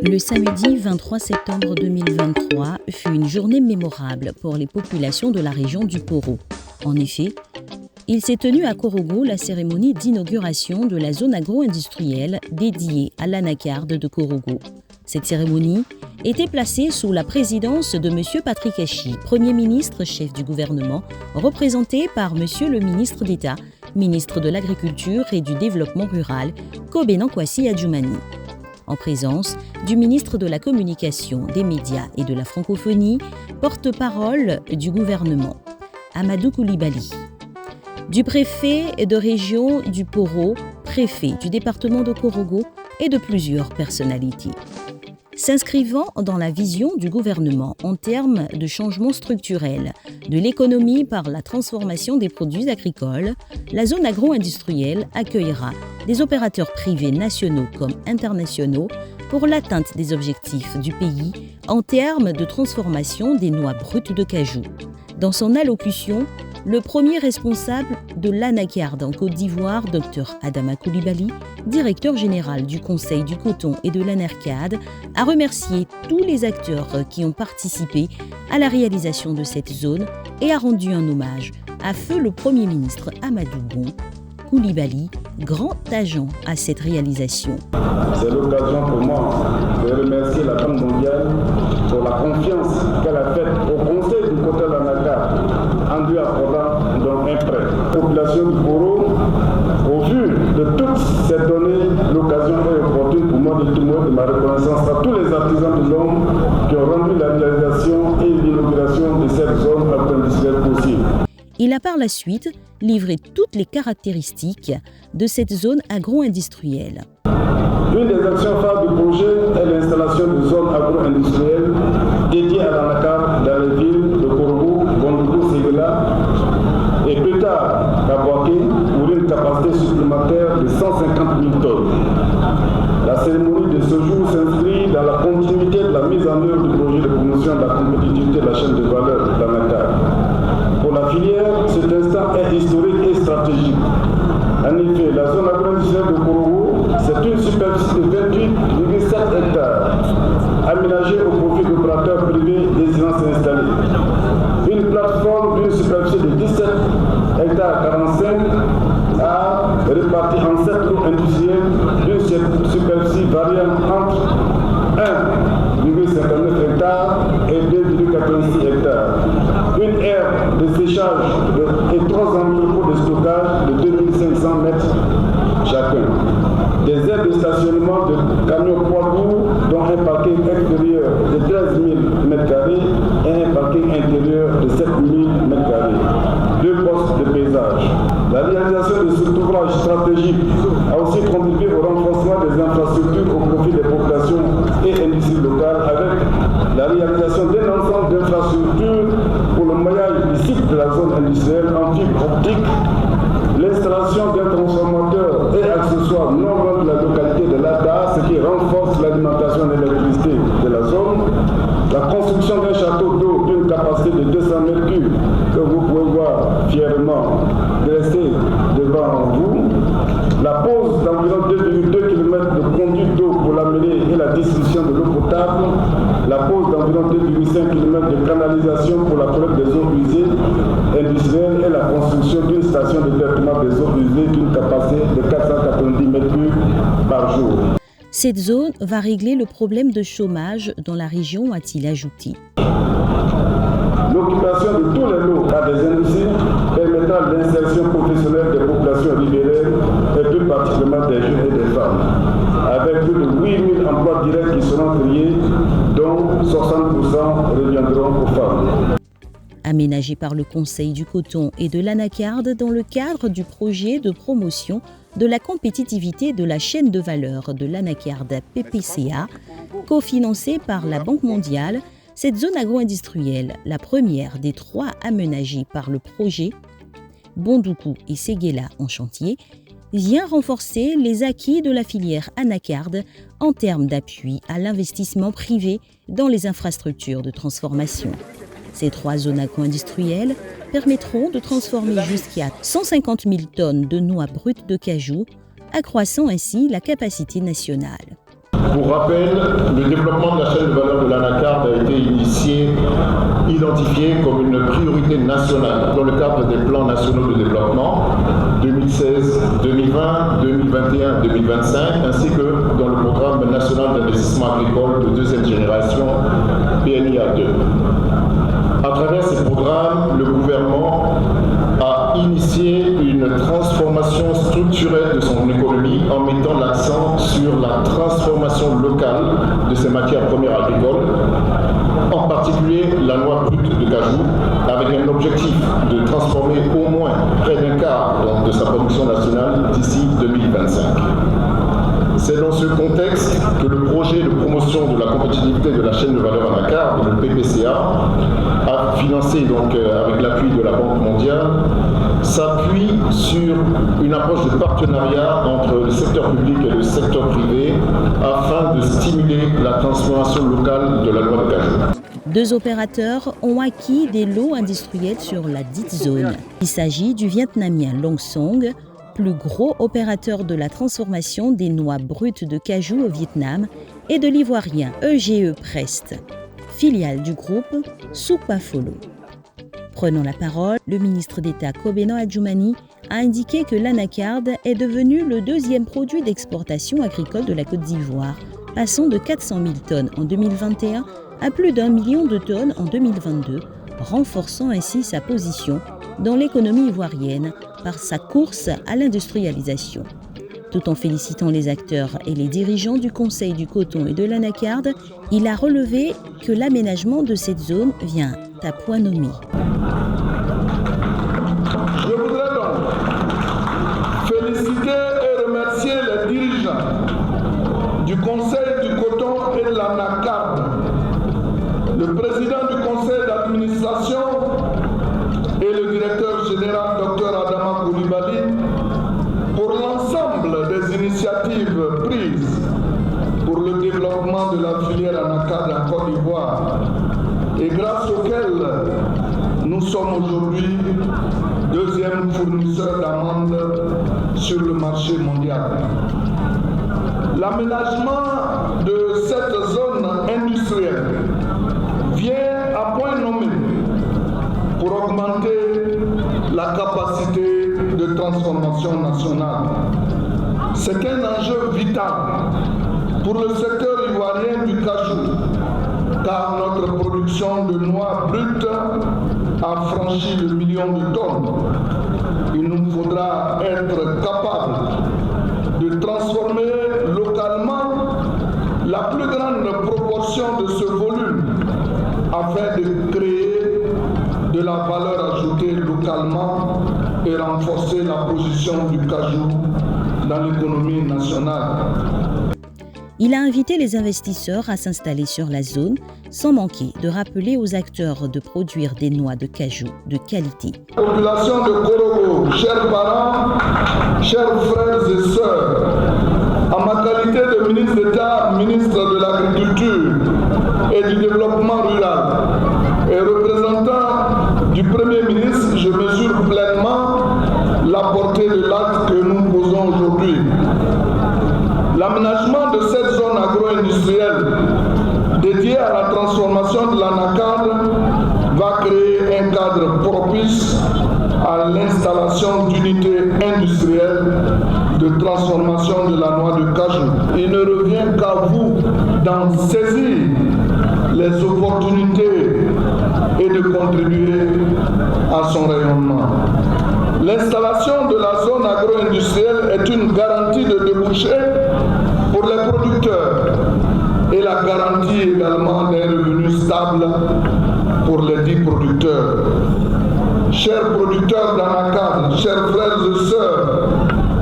Le samedi 23 septembre 2023 fut une journée mémorable pour les populations de la région du Poro. En effet, il s'est tenu à Korogo la cérémonie d'inauguration de la zone agro-industrielle dédiée à l'anacarde de Korogo. Cette cérémonie était placée sous la présidence de M. Patrick Achi, Premier ministre, chef du gouvernement, représenté par M. le ministre d'État, ministre de l'Agriculture et du Développement rural, Kobena Kwasi Adjoumani. En présence du ministre de la Communication, des Médias et de la Francophonie, porte-parole du gouvernement, Amadou Koulibaly, du préfet de région du Poro, préfet du département de Korogo et de plusieurs personnalités. S'inscrivant dans la vision du gouvernement en termes de changement structurel de l'économie par la transformation des produits agricoles, la zone agro-industrielle accueillera des opérateurs privés nationaux comme internationaux pour l'atteinte des objectifs du pays en termes de transformation des noix brutes de cajou. Dans son allocution, le premier responsable de l'anacarde en Côte d'Ivoire, Dr Adama Koulibaly, directeur général du Conseil du coton et de l'anacarde, a remercié tous les acteurs qui ont participé à la réalisation de cette zone et a rendu un hommage à feu le Premier ministre Amadou Koulibaly, grand agent à cette réalisation. C'est l'occasion pour moi de remercier la Banque mondiale pour la confiance qu'elle a faite au Conseil du coton et de l'anacarde en lui accordant donc un prêt. La population du Poro, au vu de toutes ces données, l'occasion est opportune pour moi de témoigner de ma reconnaissance à tous les artisans de l'homme qui ont rendu la réalisation et l'inauguration de cette zone agro-industrielle possible. Il a par la suite livré toutes les caractéristiques de cette zone agro-industrielle. L'une des actions phares du projet est l'installation de zones agro-industrielles dédiées à l'anacarde dans les villes de Korogo, Bondougou, Ségela et plus tard à Boaké pour une capacité supplémentaire de 150 000 tonnes. La cérémonie de ce jour s'inscrit dans la continuité de la mise en œuvre du projet de promotion de la compétitivité de la chaîne de valeur de l'anacarde. Pour la filière, cet instant est historique et stratégique. En effet, la zone agro-industrielle de Korogo, c'est une superficie de 28,7 hectares, aménagée au profit d'opérateurs privés désirant s'installer. Une plateforme d'une superficie de 17 hectares 45 à répartie en 7 lots industriels d'une superficie variant entre 1,59 hectares et 2,86 hectares. Une aire de séchage et 3 entrepôts de stockage de 2500 mètres chacun. Des aires de stationnement de camions poids lourds, dont un parking extérieur de 13 000 m² et un parking intérieur de 7 000 m². 2 postes de paysage. La réalisation de cet ouvrage stratégique a aussi contribué au renforcement des infrastructures au profit des populations et industries locales avec la réalisation d'un ensemble d'infrastructures pour le maillage du site de la zone industrielle en fibre optique, l'installation d'un transformateur et accessoires non loin de la localité de l'ADA, ce qui renforce l'alimentation d'électricité de la zone, la construction d'un château d'eau d'une capacité de 200 m3 que vous pouvez voir fièrement dressé devant vous, la pose d'environ 2,2 km de conduite d'eau pour l'amener et la distribution de l'eau potable, la pose d'environ 2,5 km de canalisation pour la collecte des eaux usées industrielles et la construction d'une station de traitement des eaux usées d'une capacité de 490 m3 par jour. Cette zone va régler le problème de chômage dans la région, a-t-il ajouté. L'occupation de tous les lots par des industries permettra l'insertion professionnelle des populations riveraines et plus particulièrement des jeunes et des femmes, avec plus de 8 000 emplois directs qui seront créés, dont 60% reviendront aux femmes. Aménagé par le Conseil du coton et de l'anacarde dans le cadre du projet de promotion de la compétitivité de la chaîne de valeur de l'anacarde PPCA, cofinancé par la Banque mondiale, cette zone agro-industrielle, la première des 3 aménagées par le projet Bondougou et Ségela en chantier, vient renforcer les acquis de la filière anacarde en termes d'appui à l'investissement privé dans les infrastructures de transformation. Ces 3 zones agro-industrielles permettront de transformer jusqu'à 150 000 tonnes de noix brutes de cajou, accroissant ainsi la capacité nationale. Pour rappel, le développement de la chaîne de valeur de l'anacarde a été identifié comme une priorité nationale dans le cadre des plans nationaux de développement 2016, 2020, 2021, 2025, ainsi que dans le programme national d'investissement agricole de deuxième génération, PNIA 2. À travers ces programmes, le gouvernement a initié une transformation structurelle de son économie en mettant l'accent sur la transformation locale de ses matières premières agricoles, en particulier la noix brute de cajou, avec un objectif de transformer au moins près d'un quart de sa production nationale d'ici 2025. C'est dans ce contexte que le projet de promotion de la compétitivité de la chaîne de valeur anacarde, le PPCA, a financé donc avec l'appui de la Banque mondiale, s'appuie sur une approche de partenariat entre le secteur public et le secteur privé afin de stimuler la transformation locale de la noix de cajou. 2 opérateurs ont acquis des lots industriels sur la dite zone. Il s'agit du vietnamien Long Song, plus gros opérateur de la transformation des noix brutes de cajou au Vietnam, et de l'ivoirien EGE Prest, filiale du groupe Soupafolo. Prenant la parole, le ministre d'État Kobena Adjumani a indiqué que l'anacarde est devenu le 2e produit d'exportation agricole de la Côte d'Ivoire, passant de 400 000 tonnes en 2021 à plus d'1 million de tonnes en 2022, renforçant ainsi sa position dans l'économie ivoirienne par sa course à l'industrialisation. Tout en félicitant les acteurs et les dirigeants du Conseil du coton et de l'anacarde, il a relevé que l'aménagement de cette zone vient à point nommé. Je voudrais donc féliciter et remercier les dirigeants du Conseil du coton et de l'anacarde, le président du conseil d'administration et le directeur général Dr Adama Coulibaly pour l'ensemble des initiatives prises pour le développement de la filière anacarde en Côte d'Ivoire et grâce auxquelles nous sommes aujourd'hui 2e fournisseur d'amandes sur le marché mondial. L'aménagement de cette zone industrielle vient à point nommé pour augmenter la capacité de transformation nationale. C'est un enjeu vital pour le secteur ivoirien du cajou, car notre production de noix brutes a franchi le million de tonnes. Il nous faudra être capable de transformer localement la plus grande proportion de ce volume afin de créer de la valeur ajoutée localement et renforcer la position du cajou dans l'économie nationale. Il a invité les investisseurs à s'installer sur la zone, sans manquer de rappeler aux acteurs de produire des noix de cajou de qualité. Population de Korogo, chers parents, chers frères et sœurs, en ma qualité de ministre d'État, ministre de l'Agriculture et du Développement rural et représentant du Premier ministre, je mesure pleinement la portée de l'acte que nous posons aujourd'hui. L'aménagement de cette zone agro-industrielle dédiée à la transformation de l'anacarde va créer un cadre propice à l'installation d'unités industrielles de transformation de la noix de cajou. Il ne revient qu'à vous d'en saisir les opportunités et de contribuer à son rayonnement. L'installation de la zone agro-industrielle est une garantie de débouché pour les producteurs et la garantie également d'un revenu stable pour les dits producteurs. Chers producteurs d'anacarde, chers frères et sœurs,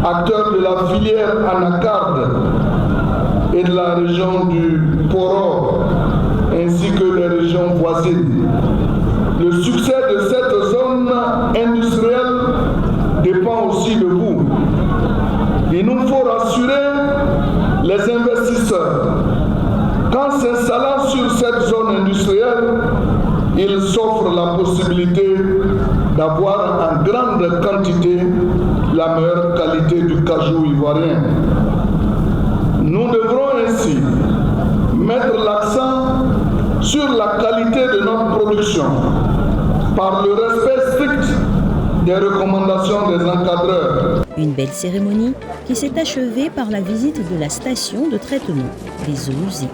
acteurs de la filière anacarde et de la région du Poro, ainsi que des régions voisines, le succès de cette zone industrielle dépend aussi de vous. Il nous faut rassurer les investisseurs. Qu'en s'installant sur cette zone industrielle, ils s'offrent la possibilité d'avoir en grande quantité la meilleure qualité du cajou ivoirien. Nous devrons ainsi mettre l'accent sur la qualité de notre production par le respect strict des recommandations des encadreurs. Une belle cérémonie qui s'est achevée par la visite de la station de traitement des eaux usées.